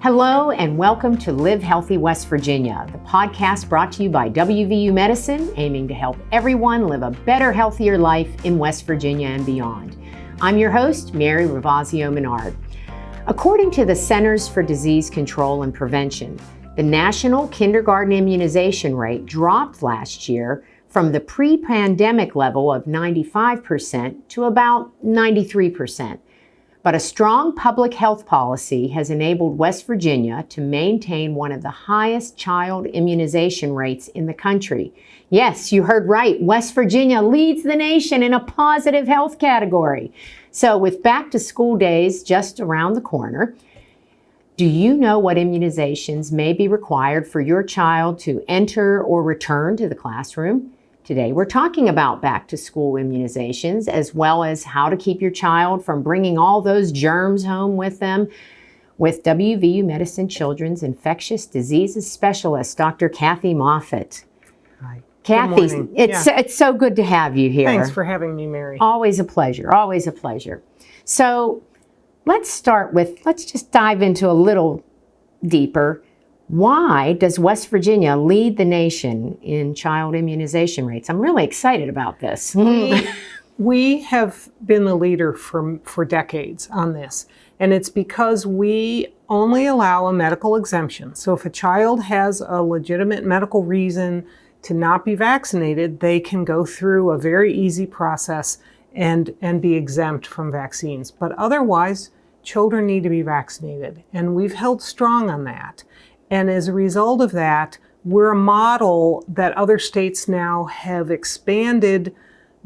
Hello and welcome to Live Healthy West Virginia, the podcast brought to you by WVU Medicine, aiming to help everyone live a better, healthier life in West Virginia and beyond. I'm your host, Mary Ravazio Menard. According to the Centers for Disease Control and Prevention, the national kindergarten immunization rate dropped last year from the pre-pandemic level of 95% to about 93%. But a strong public health policy has enabled West Virginia to maintain one of the highest child immunization rates in the country. Yes, you heard right. West Virginia leads the nation in a positive health category. So with back to school days just around the corner, do you know what immunizations may be required for your child to enter or return to the classroom? Today, we're talking about back-to-school immunizations, as well as how to keep your child from bringing all those germs home with them, with WVU Medicine Children's Infectious Diseases Specialist, Dr. Kathy Moffett. Hi. Kathy, it's so good to have you here. Thanks for having me, Mary. Always a pleasure, always a pleasure. So let's just dive into a little deeper. Why does West Virginia lead the nation in child immunization rates? I'm really excited about this. We have been the leader for decades on this, and it's because we only allow a medical exemption. So if a child has a legitimate medical reason to not be vaccinated, they can go through a very easy process and be exempt from vaccines. But otherwise, children need to be vaccinated, and we've held strong on that. And as a result of that, we're a model that other states now have expanded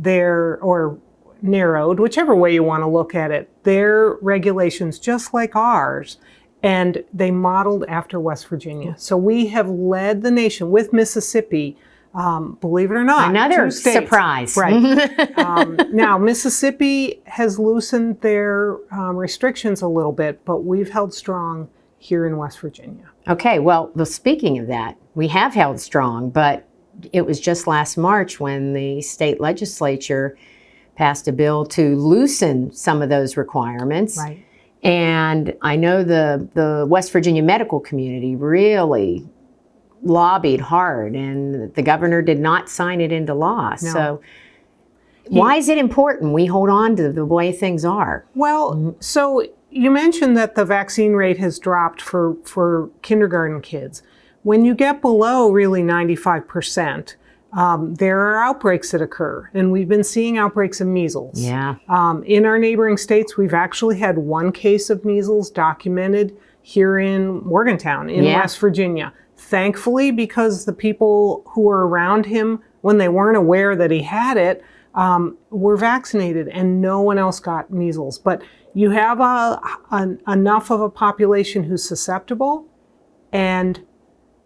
or narrowed, whichever way you want to look at it, their regulations just like ours, and they modeled after West Virginia. So we have led the nation with Mississippi, believe it or not. Another surprise. Right. Now, Mississippi has loosened their restrictions a little bit, but we've held strong here in West Virginia. Okay, well, speaking of that, we have held strong, but it was just last March when the state legislature passed a bill to loosen some of those requirements. Right. And I know the West Virginia medical community really lobbied hard, and the governor did not sign it into law. No. So why is it important we hold on to the way things are? Well, so you mentioned that the vaccine rate has dropped for kindergarten kids. When you get below really 95%, there are outbreaks that occur, and we've been seeing outbreaks of measles. Yeah. In our neighboring states, we've actually had one case of measles documented here in Morgantown in West Virginia. Thankfully, because the people who were around him when they weren't aware that he had it were vaccinated, and no one else got measles. But you have enough of a population who's susceptible, and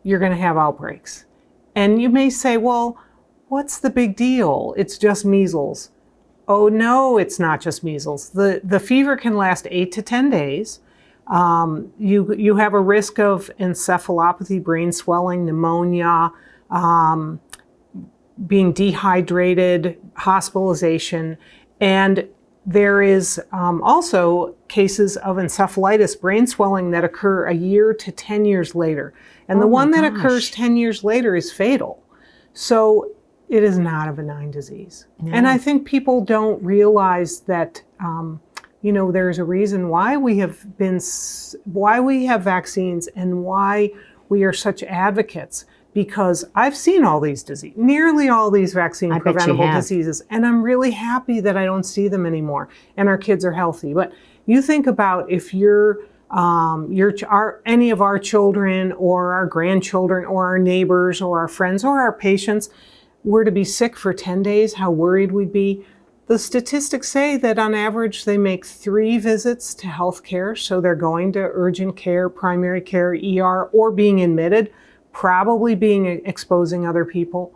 you're going to have outbreaks. And you may say, well, what's the big deal? It's just measles. Oh, no, it's not just measles. The fever can last 8 to 10 days. You have a risk of encephalopathy, brain swelling, pneumonia, being dehydrated, hospitalization, and there is also cases of encephalitis, brain swelling, that occur a year to 10 years later. And the one that occurs 10 years later is fatal. So it is not a benign disease. No. And I think people don't realize that, there's a reason why we have vaccines and why we are such advocates. Because I've seen all these diseases, nearly all these vaccine preventable diseases, and I'm really happy that I don't see them anymore, and our kids are healthy. But you think about if any of our children or our grandchildren or our neighbors or our friends or our patients were to be sick for 10 days, how worried we'd be. The statistics say that on average they make 3 visits to healthcare, so they're going to urgent care, primary care, ER, or being admitted, probably exposing other people.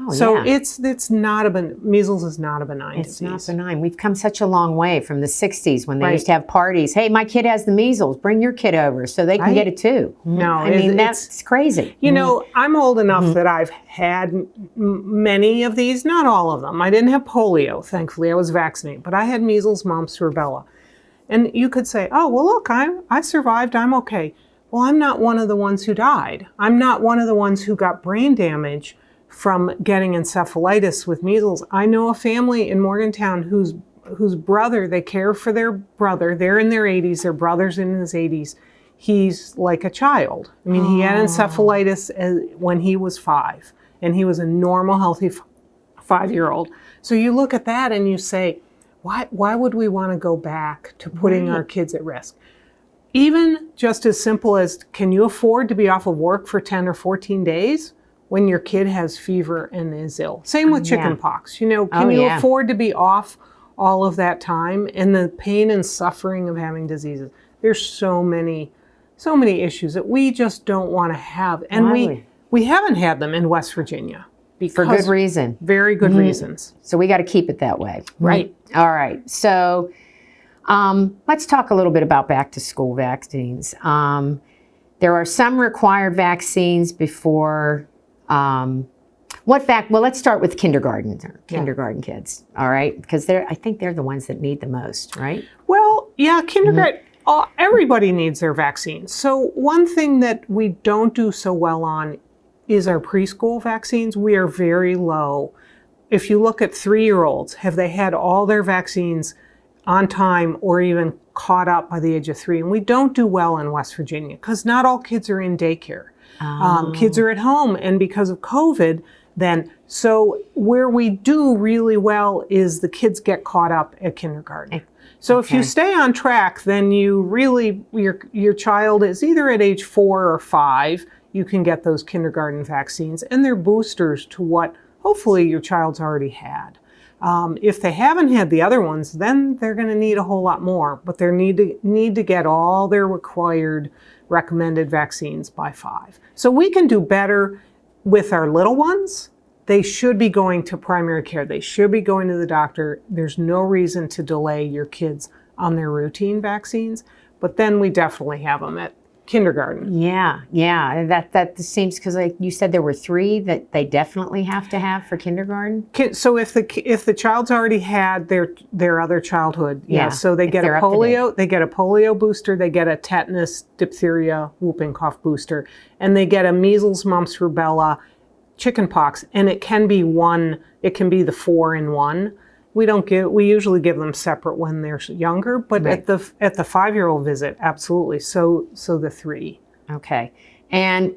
Oh, so yeah. it's not measles is not a benign disease. It's not benign. We've come such a long way from the 60s when they used to have parties. Hey, my kid has the measles. Bring your kid over so they can get it too. No, I mean, that's crazy. You know, I'm old enough that I've had many of these, not all of them. I didn't have polio, thankfully. I was vaccinated. But I had measles, mumps, rubella. And you could say, oh, well, look, I survived. I'm okay. well, I'm not one of the ones who died. I'm not one of the ones who got brain damage from getting encephalitis with measles. I know a family in Morgantown whose brother, they care for their brother. They're in their 80s, their brother's in his 80s. He's like a child. I mean, he had encephalitis when he was 5, and he was a normal, healthy 5-year-old. So you look at that and you say, why would we want to go back to putting our kids at risk? Even just as simple as, can you afford to be off of work for 10 or 14 days when your kid has fever and is ill? Same with chickenpox. You know, can you afford to be off all of that time? And the pain and suffering of having diseases. There's so many issues that we just don't want to have. And we haven't had them in West Virginia. For good reason. Very good reasons. So we got to keep it that way. Right. All right. So let's talk a little bit about back to school vaccines. There are some required vaccines before, well, let's start with kindergarten kids. All right. Because I think they're the ones that need the most, right? Well, yeah, kindergarten, everybody needs their vaccines. So one thing that we don't do so well on is our preschool vaccines. We are very low. If you look at 3-year-olds, have they had all their vaccines on time or even caught up by the age of 3? And we don't do well in West Virginia because not all kids are in daycare. Kids are at home, and because of COVID, so where we do really well is the kids get caught up at kindergarten. So if you stay on track, then you really, your child is either at age 4 or 5, you can get those kindergarten vaccines, and they're boosters to what hopefully your child's already had. If they haven't had the other ones, then they're going to need a whole lot more, but they need to get all their required recommended vaccines by 5. So we can do better with our little ones. They should be going to primary care. They should be going to the doctor. There's no reason to delay your kids on their routine vaccines, but then we definitely have them at kindergarten. Yeah. That seems, because like you said, there were 3 that they definitely have to have for kindergarten. So if the child's already had their other childhood, so they get a polio booster, they get a tetanus, diphtheria, whooping cough booster, and they get a measles, mumps, rubella, chickenpox, and it can be the 4 in 1. We usually give them separate when they're younger, but at the 5-year-old visit, absolutely. So the 3. Okay. And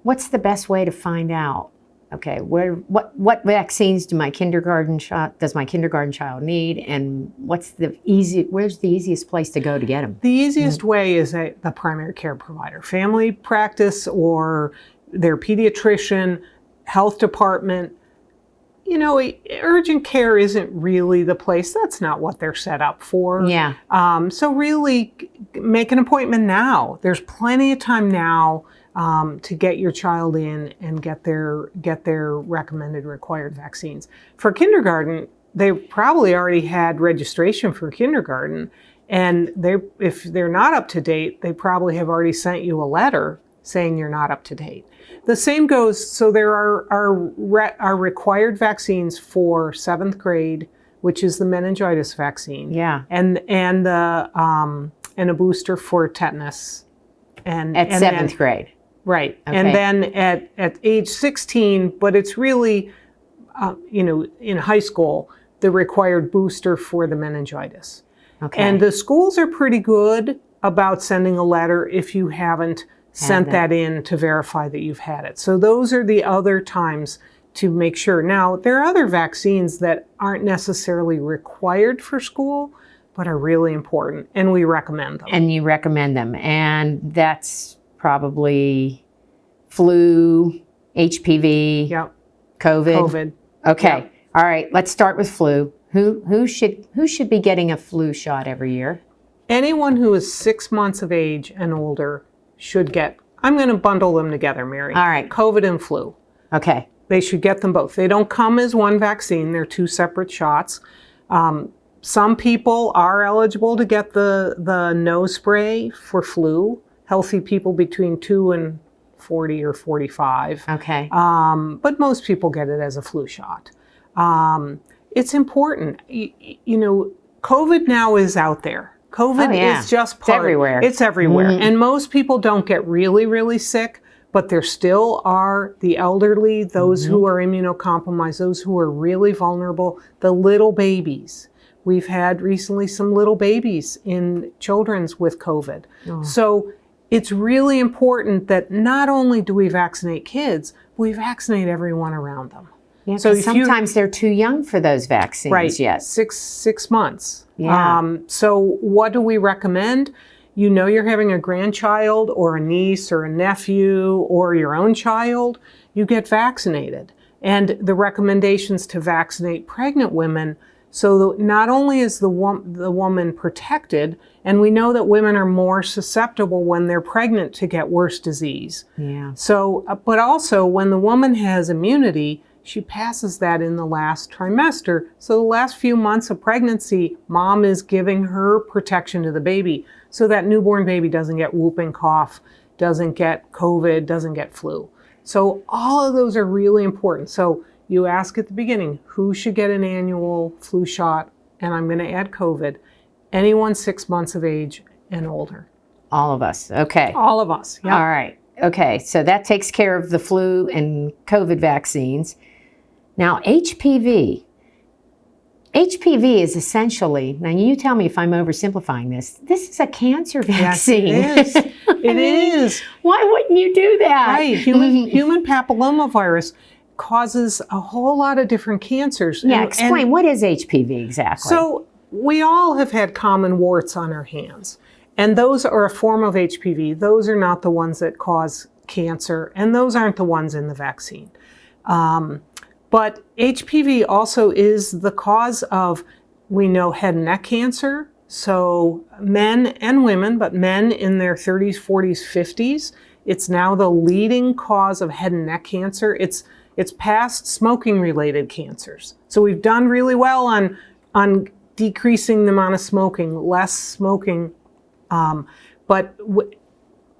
what's the best way to find out? Okay, what vaccines does my kindergarten child need, and where's the easiest place to go to get them? The easiest way is the primary care provider, family practice, or their pediatrician, health department. You know, urgent care isn't really the place. That's not what they're set up for. Yeah. So really make an appointment now. There's plenty of time now to get your child in and get their recommended required vaccines. For kindergarten, they probably already had registration for kindergarten, and if they're not up to date, they probably have already sent you a letter saying you're not up to date. The same goes, so there are required vaccines for 7th grade, which is the meningitis vaccine. Yeah. And a booster for tetanus. And at 7th grade. Right. Okay. And then at age 16, but it's really, in high school, the required booster for the meningitis. Okay. And the schools are pretty good about sending a letter if you haven't sent that in to verify that you've had it. So those are the other times to make sure. Now, there are other vaccines that aren't necessarily required for school, but are really important, and we recommend them. And you recommend them. And that's probably flu, HPV, COVID. Okay. Yep. All right. Let's start with flu. Who should be getting a flu shot every year? Anyone who is 6 months of age and older should get. I'm going to bundle them together, Mary. All right. COVID and flu. Okay. They should get them both. They don't come as one vaccine. They're 2 separate shots. Some people are eligible to get the nose spray for flu. Healthy people between 2 and 40 or 45. Okay. But most people get it as a flu shot. It's important. COVID now is out there. COVID is just It's everywhere. It's everywhere. And most people don't get really, really sick, but there still are the elderly, those who are immunocompromised, those who are really vulnerable, the little babies. We've had recently some little babies in children's with COVID. So it's really important that not only do we vaccinate kids, we vaccinate everyone around them. Yeah, so sometimes they're too young for those vaccines yet. 6 months. Yeah. So what do we recommend? You know you're having a grandchild or a niece or a nephew or your own child, you get vaccinated. And the recommendations to vaccinate pregnant women, so that not only is the woman protected, and we know that women are more susceptible when they're pregnant to get worse disease. Yeah. So, but also when the woman has immunity, she passes that in the last trimester. So the last few months of pregnancy, mom is giving her protection to the baby so that newborn baby doesn't get whooping cough, doesn't get COVID, doesn't get flu. So all of those are really important. So you ask at the beginning, who should get an annual flu shot? And I'm going to add COVID. Anyone 6 months of age and older. All of us. Okay. All of us. Yeah. All right. Okay. So that takes care of the flu and COVID vaccines. Now, HPV. HPV is essentially, now you tell me if I'm oversimplifying this, this is a cancer vaccine. Yes, it is. It is. Why wouldn't you do that? Right. Human papillomavirus causes a whole lot of different cancers. Yeah, explain, what is HPV exactly? So we all have had common warts on our hands, and those are a form of HPV. Those are not the ones that cause cancer, and those aren't the ones in the vaccine. But HPV also is the cause of, we know, head and neck cancer. So men and women, but men in their 30s, 40s, 50s, it's now the leading cause of head and neck cancer. It's past smoking-related cancers. So we've done really well on decreasing the amount of smoking, less smoking. But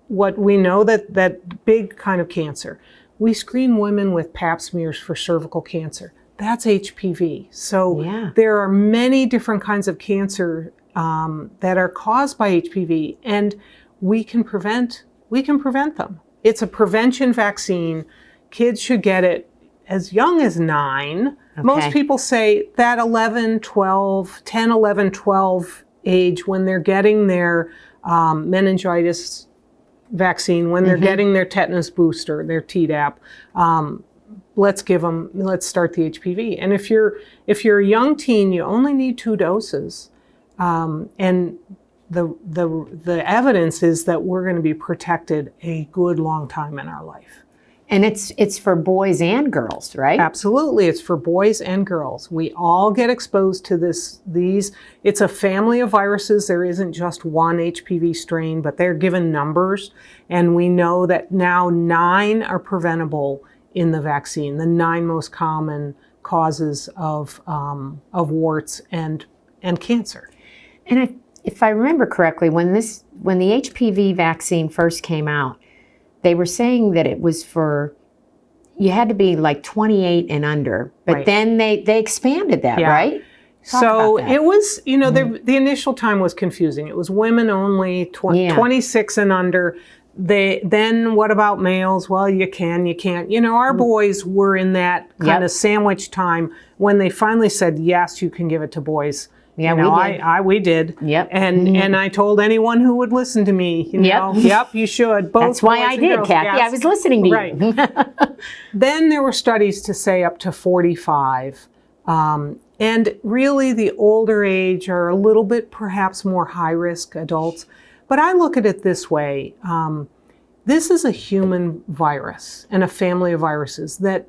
what we know that big kind of cancer, we screen women with pap smears for cervical cancer. That's HPV. So there are many different kinds of cancer that are caused by HPV, and we can prevent them. It's a prevention vaccine. Kids should get it as young as 9. Okay. Most people say that 10, 11, 12 age, when they're getting their meningitis vaccine, when they're getting their tetanus booster, their Tdap, let's start the HPV. And if you're a young teen, you only need 2 doses. And the evidence is that we're going to be protected a good long time in our life. And it's for boys and girls, right? Absolutely. It's for boys and girls. We all get exposed to these. It's a family of viruses. There isn't just one HPV strain, but they're given numbers. And we know that now 9 are preventable in the vaccine, the 9 most common causes of warts and cancer. And if I remember correctly, when the HPV vaccine first came out, they were saying that it was you had to be like 28 and under, but then they expanded that, right? So it was, the initial time was confusing. It was women only, 26 and under. Then what about males? Well, you can, you can't. Our boys were in that kind of sandwich time when they finally said, yes, you can give it to boys. Yeah, we did. Yep. And I told anyone who would listen to me, yep, you should. Both. That's why I did, Kathy. Yes. I was listening to you. Then there were studies to say up to 45. And really the older age are a little bit perhaps more high-risk adults. But I look at it this way. This is a human virus and a family of viruses that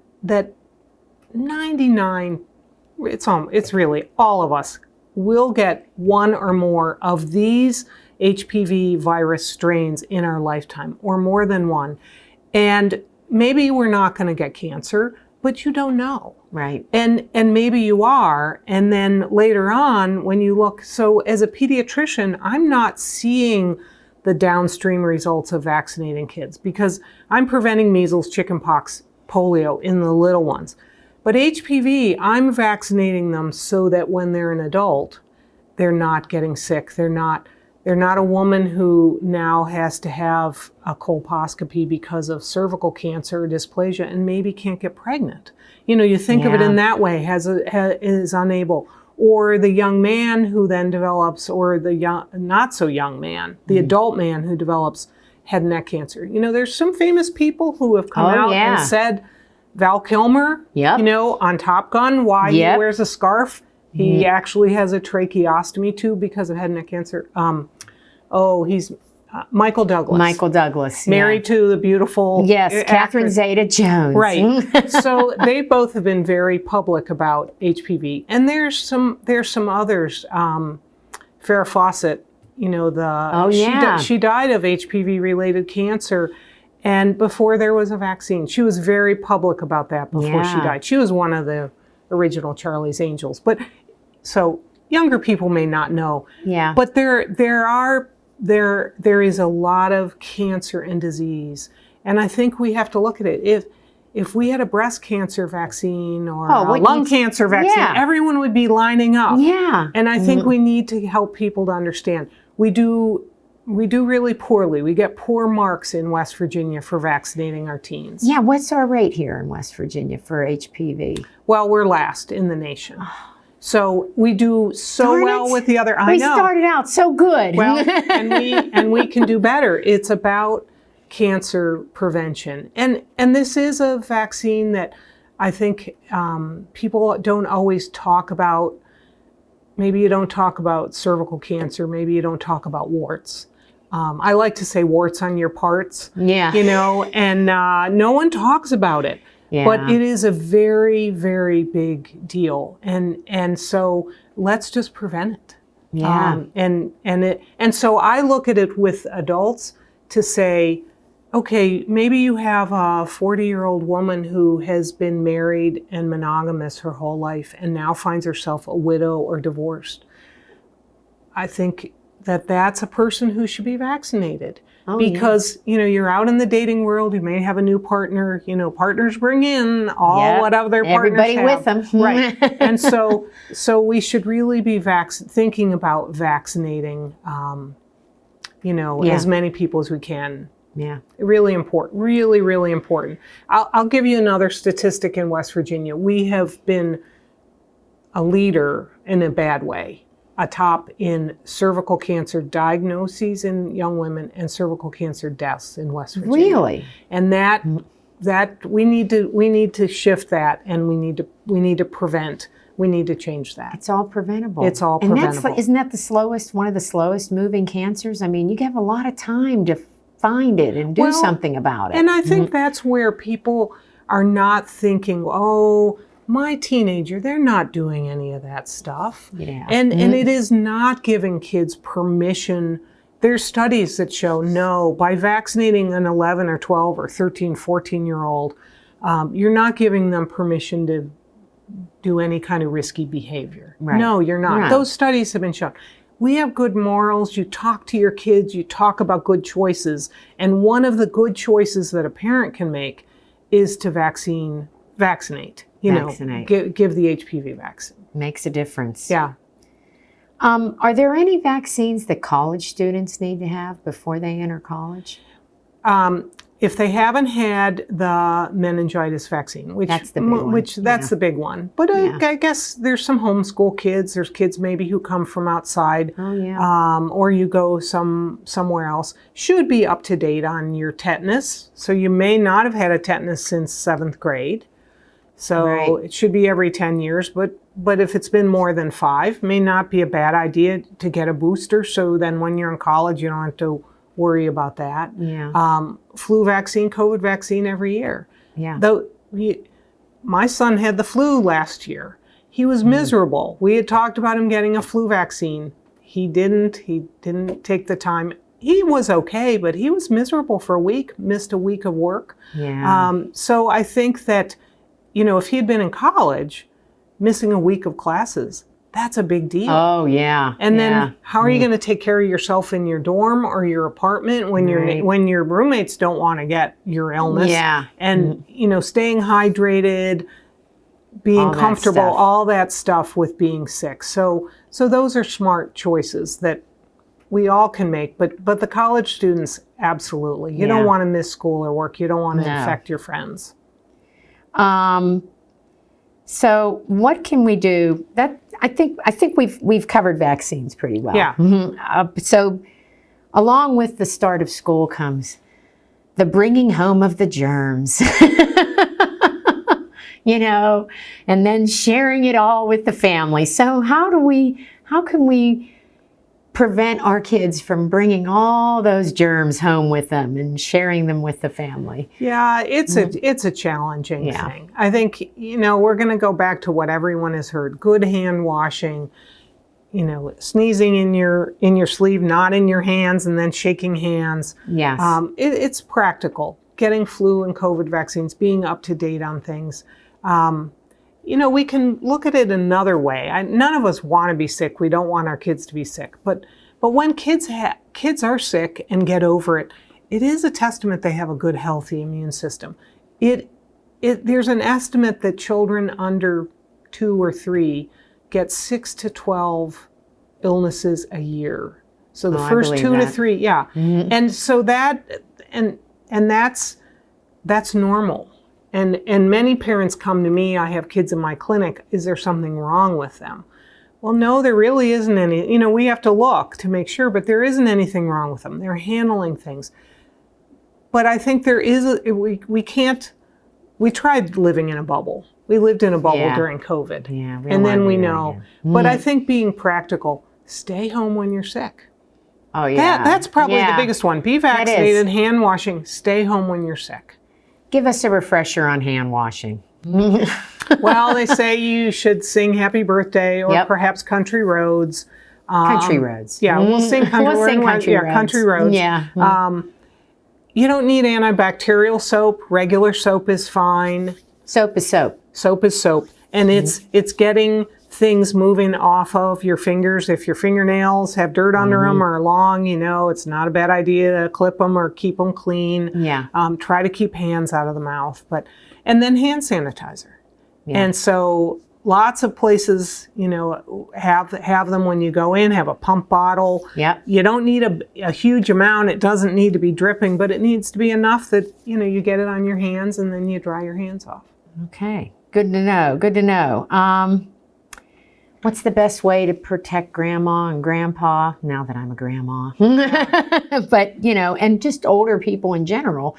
99, it's really all of us, will get one or more of these HPV virus strains in our lifetime, or more than one. And maybe we're not going to get cancer, but you don't know. Right. And maybe you are. And then later on, when you look, so as a pediatrician, I'm not seeing the downstream results of vaccinating kids because I'm preventing measles, chickenpox, polio in the little ones. But HPV, I'm vaccinating them so that when they're an adult, they're not getting sick. They're not a woman who now has to have a colposcopy because of cervical cancer or dysplasia and maybe can't get pregnant. You think of it in that way, is unable. Or the young man who then develops, or the not so young man, the adult man who develops head and neck cancer. There's some famous people who have come out and said, Val Kilmer, on Top Gun, why he wears a scarf. He actually has a tracheostomy tube because of head and neck cancer. He's Michael Douglas. Michael Douglas. Married to the beautiful Catherine Zeta-Jones. Right. So they both have been very public about HPV. And there's some others. Farrah Fawcett, she died of HPV-related cancer. And before there was a vaccine, she was very public about that before she died. She was one of the original Charlie's Angels. But so younger people may not know. Yeah. But there is a lot of cancer and disease. And I think we have to look at it. If we had a breast cancer vaccine or a lung cancer vaccine, everyone would be lining up. Yeah. And I think we need to help people to understand. We do really poorly. We get poor marks in West Virginia for vaccinating our teens. Yeah, what's our rate here in West Virginia for HPV? Well, we're last in the nation. So we do well with the other. We started out so good. Well, and we can do better. It's about cancer prevention, and this is a vaccine that I think people don't always talk about. Maybe you don't talk about cervical cancer. Maybe you don't talk about warts. I like to say warts on your parts. Yeah. And no one talks about it. Yeah. But it is a very, very big deal, and so let's just prevent it. Yeah. And so I look at it with adults to say, okay, maybe you have a 40-year-old woman who has been married and monogamous her whole life and now finds herself a widow or divorced. I think that's a person who should be vaccinated. Because, you're out in the dating world, you may have a new partner, partners bring in what other partners everybody have. with them. Right. And so we should really be thinking about vaccinating, as many people as we can. Yeah. Really important, really, really important. I'll give you another statistic in West Virginia. We have been a leader in a bad way. Atop in cervical cancer diagnoses in young women and cervical cancer deaths in West Virginia. Really? And that we need to shift that, and we need to prevent. We need to change that. It's all preventable. It's all preventable. And isn't that one of the slowest moving cancers? I mean, you have a lot of time to find it and do something about it. And I think that's where people are not thinking, my teenager, they're not doing any of that stuff. Yeah. And it is not giving kids permission. There's studies that show, no, by vaccinating an 11 or 12 or 13, 14-year-old, you're not giving them permission to do any kind of risky behavior. Right. No, you're not. Right. Those studies have been shown. We have good morals. You talk to your kids. You talk about good choices. And one of the good choices that a parent can make is to vaccinate. Give the HPV vaccine. Makes a difference. Yeah. Are there any vaccines that college students need to have before they enter college? If they haven't had the meningitis vaccine, that's the big one. But I guess there's some homeschool kids. There's kids maybe who come from outside, or you go somewhere else. Should be up to date on your tetanus. So you may not have had a tetanus since 7th grade. So it should be every 10 years, but if it's been more than 5, may not be a bad idea to get a booster. So then when you're in college, you don't have to worry about that. Yeah. Flu vaccine, COVID vaccine every year. Yeah. Though my son had the flu last year. He was miserable. We had talked about him getting a flu vaccine. He didn't take the time. He was okay, but he was miserable for a week, missed a week of work. Yeah. So I think that, if he had been in college, missing a week of classes, that's a big deal. Oh, yeah. And then how are you going to take care of yourself in your dorm or your apartment when your roommates don't want to get your illness? Yeah. And, staying hydrated, being All that comfortable, stuff. all that stuff with being sick. So those are smart choices that we all can make, but the college students, absolutely. You don't want to miss school or work. You don't want to infect your friends. So what can we do? That I think we've covered vaccines pretty well. Yeah. So along with the start of school comes the bringing home of the germs. You know, and then sharing it all with the family. So how can we prevent our kids from bringing all those germs home with them and sharing them with the family? Yeah, it's a challenging thing. I think, we're going to go back to what everyone has heard: good hand washing, sneezing in your sleeve, not in your hands, and then shaking hands. Yes. It's practical. Getting flu and COVID vaccines, being up to date on things. We can look at it another way. None of us want to be sick. We don't want our kids to be sick. But when kids are sick and get over it, it is a testament they have a good, healthy immune system. There's an estimate that children under 2 or 3 get 6 to 12 illnesses a year. So the first 2 to 3, yeah. Mm-hmm. And so that's normal. And many parents come to me, I have kids in my clinic, is there something wrong with them? Well, no, there really isn't any. We have to look to make sure, but there isn't anything wrong with them. They're handling things. But I think there is, we tried living in a bubble. We lived in a bubble during COVID. Yeah, and then we know. But I think being practical, stay home when you're sick. Oh, yeah. That's probably the biggest one. Be vaccinated, hand washing, stay home when you're sick. Give us a refresher on hand washing. Well, they say you should sing Happy Birthday or perhaps Country Roads. Country Roads. Yeah, we'll sing Country Roads. Country Roads. Yeah. You don't need antibacterial soap. Regular soap is fine. Soap is soap. Soap is soap. And it's getting things moving off of your fingers. If your fingernails have dirt under them or long, it's not a bad idea to clip them or keep them clean. Yeah. Try to keep hands out of the mouth. And then hand sanitizer. Yeah. And so lots of places, have them when you go in, have a pump bottle. Yep. You don't need a huge amount. It doesn't need to be dripping, but it needs to be enough that, you get it on your hands and then you dry your hands off. Okay. Good to know. Good to know. What's the best way to protect grandma and grandpa, now that I'm a grandma? But, and just older people in general,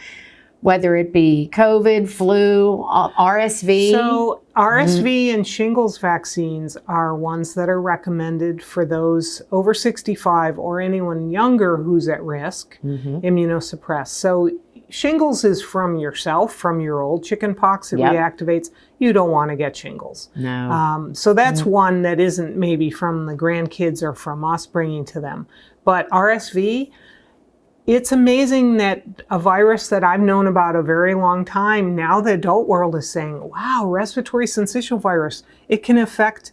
whether it be COVID, flu, RSV. So RSV and shingles vaccines are ones that are recommended for those over 65 or anyone younger who's at risk, immunosuppressed. So shingles is from yourself, from your old chickenpox. It reactivates. You don't want to get shingles. No. So that's one that isn't maybe from the grandkids or from us bringing to them. But RSV, it's amazing that a virus that I've known about a very long time, now the adult world is saying, wow, respiratory syncytial virus, it can infect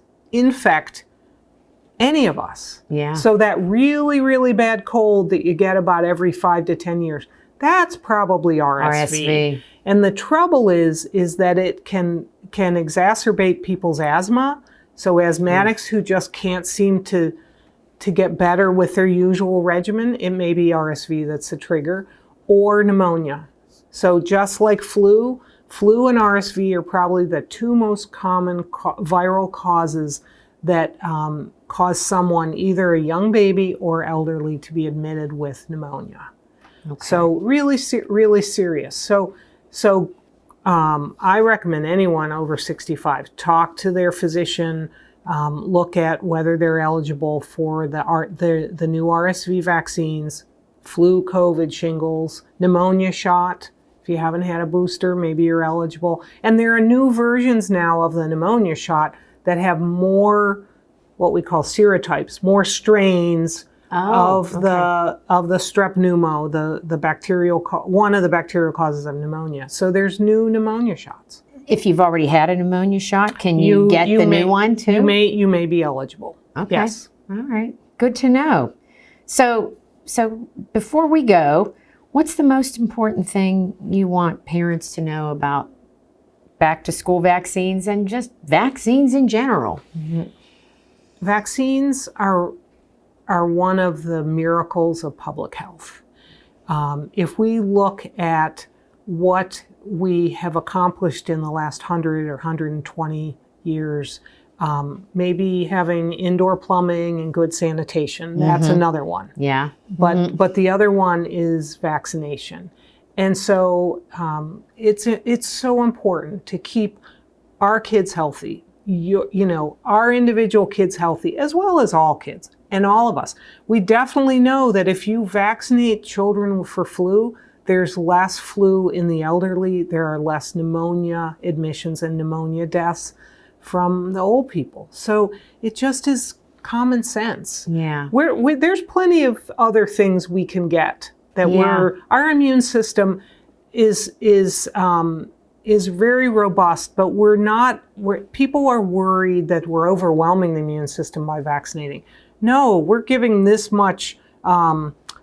any of us. Yeah. So that really, really bad cold that you get about every 5 to 10 years, that's probably RSV. And the trouble is that it can exacerbate people's asthma. So asthmatics who just can't seem to get better with their usual regimen, it may be RSV that's the trigger, or pneumonia. So just like flu and RSV are probably the 2 most common viral causes that cause someone, either a young baby or elderly, to be admitted with pneumonia. Okay. So really serious. So I recommend anyone over 65 talk to their physician, look at whether they're eligible for the new RSV vaccines, flu, COVID, shingles, pneumonia shot. If you haven't had a booster, maybe you're eligible. And there are new versions now of the pneumonia shot that have more, what we call serotypes, more strains of the strep pneumo, the bacterial one of the bacterial causes of pneumonia. So there's new pneumonia shots. If you've already had a pneumonia shot, can you get the new one too? You may be eligible. Okay. Yes. All right. Good to know. So before we go, what's the most important thing you want parents to know about back to school vaccines and just vaccines in general. Vaccines are one of the miracles of public health. If we look at what we have accomplished in the last 100 or 120 years, maybe having indoor plumbing and good sanitation, that's another one. Yeah. But the other one is vaccination. And so it's so important to keep our kids healthy, our individual kids healthy, as well as all kids and all of us. We definitely know that if you vaccinate children for flu, there's less flu in the elderly. There are less pneumonia admissions and pneumonia deaths from the old people. So it just is common sense. Yeah. There's plenty of other things we can get that our immune system is very robust, but people are worried that we're overwhelming the immune system by vaccinating. No, we're giving this much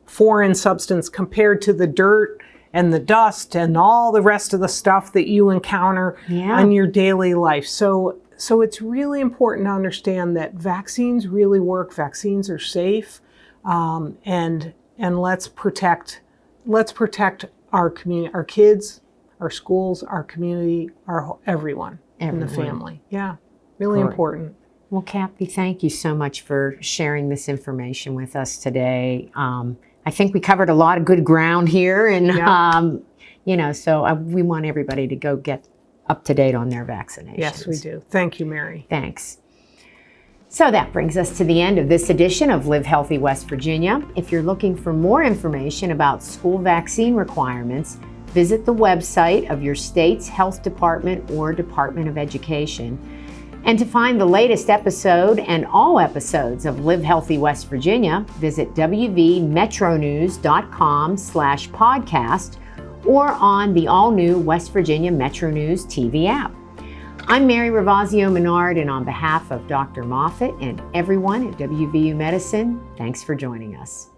foreign substance compared to the dirt and the dust and all the rest of the stuff that you encounter in your daily life. So it's really important to understand that vaccines really work. Vaccines are safe, and let's protect our community, our kids, our schools, our community, everyone in the family. Yeah, really important. Well, Kathy, thank you so much for sharing this information with us today. I think we covered a lot of good ground here, and so we want everybody to go get up to date on their vaccinations. Yes, we do. Thank you, Mary. Thanks. So that brings us to the end of this edition of Live Healthy West Virginia. If you're looking for more information about school vaccine requirements, visit the website of your state's health department or Department of Education. And to find the latest episode and all episodes of Live Healthy West Virginia, visit wvmetronews.com/podcast or on the all-new West Virginia Metro News TV app. I'm Mary Ravazio Menard, and on behalf of Dr. Moffett and everyone at WVU Medicine, thanks for joining us.